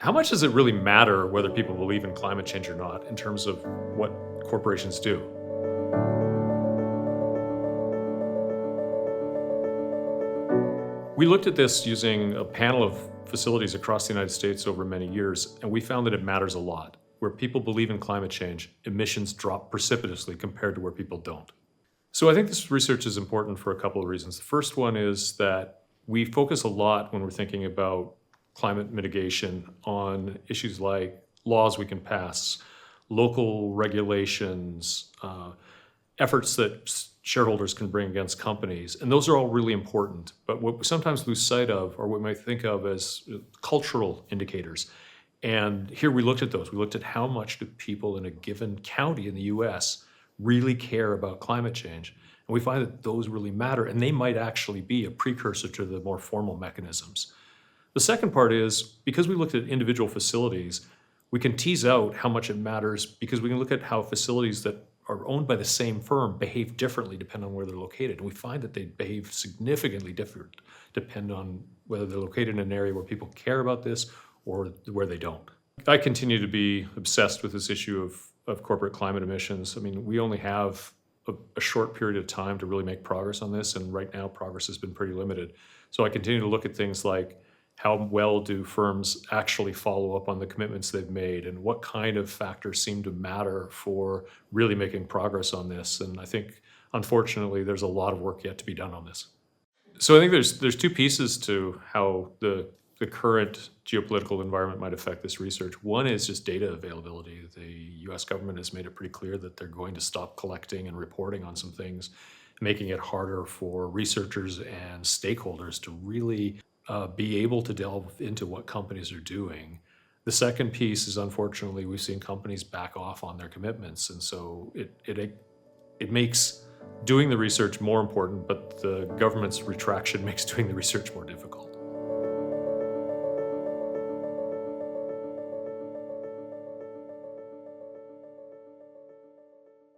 How much does it really matter whether people believe in climate change or not in terms of what corporations do? We looked at this using a panel of facilities across the United States over many years, and we found that it matters a lot. Where people believe in climate change, emissions drop precipitously compared to where people don't. So I think this research is important for a couple of reasons. The first one is that we focus a lot when we're thinking about climate mitigation on issues like laws we can pass, local regulations, efforts that shareholders can bring against companies. And those are all really important. But what we sometimes lose sight of, or what we might think of as cultural indicators. And here we looked at those. We looked at how much do people in a given county in the US really care about climate change. And we find that those really matter, and they might actually be a precursor to the more formal mechanisms. The second part is, because we looked at individual facilities, we can tease out how much it matters because we can look at how facilities that are owned by the same firm behave differently depending on where they're located. And we find that they behave significantly different depending on whether they're located in an area where people care about this or where they don't. I continue to be obsessed with this issue of corporate climate emissions. I mean, we only have a short period of time to really make progress on this, and right now progress has been pretty limited. So I continue to look at things like how well do firms actually follow up on the commitments they've made, and what kind of factors seem to matter for really making progress on this. And I think, unfortunately, there's a lot of work yet to be done on this. So I think there's two pieces to how the current geopolitical environment might affect this research. One is just data availability. The US government has made it pretty clear that they're going to stop collecting and reporting on some things, making it harder for researchers and stakeholders to really be able to delve into what companies are doing. The second piece is, unfortunately, we've seen companies back off on their commitments. And so it makes doing the research more important, but the government's retraction makes doing the research more difficult.